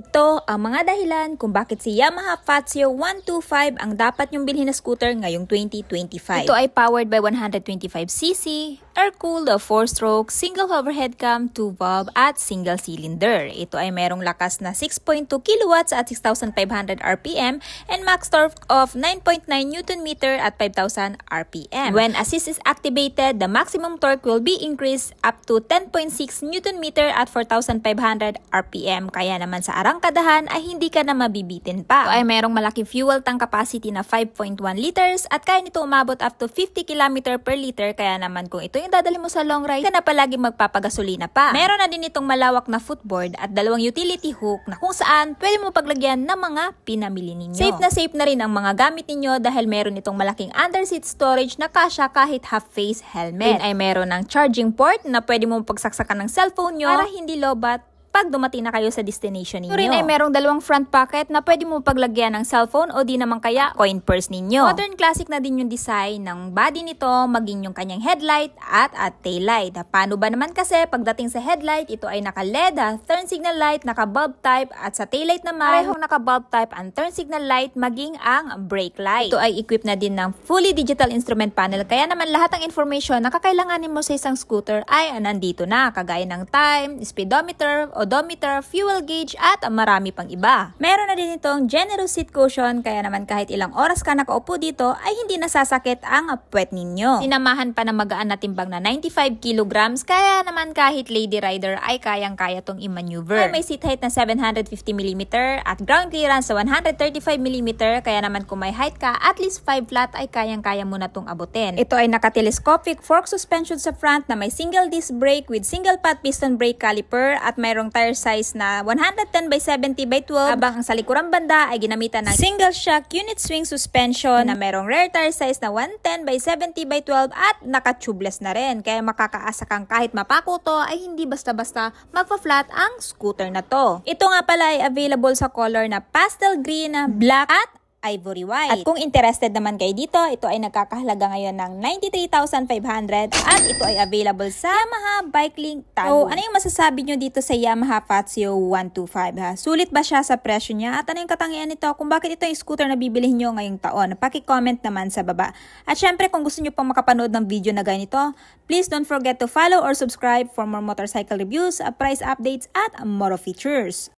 Ito ang mga dahilan kung bakit si Yamaha Fazio 125 ang dapat nyong bilhin na scooter ngayong 2025. Ito ay powered by 125cc, air-cooled, 4-stroke, single overhead cam, 2-valve at single cylinder. Ito ay merong lakas na 6.2 kilowatts at 6,500 RPM and max torque of 9.9 Nm at 5,000 RPM. When assist is activated, the maximum torque will be increased up to 10.6 Nm at 4,500 RPM. Kaya naman sa arangkadahan ay hindi ka na mabibitin pa. Ito ay merong malaking fuel tank capacity na 5.1 liters at kaya nito umabot up to 50 km per liter. Kaya naman kung ito yung dadali mo sa long ride, ka na palagi magpapagasolina pa. Meron na din itong malawak na footboard at dalawang utility hook na kung saan pwede mo paglagyan ng mga pinamili ninyo. Safe na rin ang mga gamit ninyo dahil meron itong malaking underseat storage na kasya kahit half-face helmet. Din ay meron ng charging port na pwede mo pagsaksakan ng cellphone nyo para hindi lobat pag dumating na kayo sa destination ninyo. Rin ay merong dalawang front pocket na pwede mo paglagyan ng cellphone o di naman kaya coin purse ninyo. Modern classic na din yung design ng body nito, maging yung kanyang headlight at taillight. Paano ba naman kasi pagdating sa headlight, ito ay naka-LED, turn signal light, naka-bulb type at sa taillight naman, parehong naka-bulb type ang turn signal light maging ang brake light. Ito ay equipped na din ng fully digital instrument panel kaya naman lahat ng information na kakailanganin mo sa isang scooter ay nandito na, kagaya ng time, speedometer, odometer, fuel gauge at marami pang iba. Meron na din itong generous seat cushion kaya naman kahit ilang oras ka nakaupo dito ay hindi nasasakit ang puwet ninyo. Sinamahan pa ng magaan na timbang na 95 kilograms kaya naman kahit lady rider ay kayang-kaya tong i-maneuver. May seat height na 750mm at ground clearance sa 135mm kaya naman kung may height ka at least 5 flat ay kayang-kaya mo na tong abutin. Ito ay naka-telescopic fork suspension sa front na may single disc brake with single pot piston brake caliper at mayroong tire size na 110/70/12 habang ang sa likurang banda ay ginamitan ng single shock unit swing suspension na merong rear tire size na 110/70/12 at naka-tubeless na rin kaya makakaasa kang kahit mapako to ay hindi basta-basta magpa-flat ang scooter na to. Ito nga pala ay available sa color na pastel green, black at ivory white. At kung interested naman kayo dito, ito ay nagkakahalaga ngayon ng 93,500 at ito ay available sa Yamaha Bike Link Tago. So, ano yung masasabi nyo dito sa Yamaha Fazio 125 ha? Sulit ba siya sa presyo niya? At ano yung katangian nito? Kung bakit ito yung scooter na bibilihin nyo ngayong taon? Paki-comment naman sa baba. At syempre, kung gusto nyo pang makapanood ng video na ganito, please don't forget to follow or subscribe for more motorcycle reviews, price updates at more features.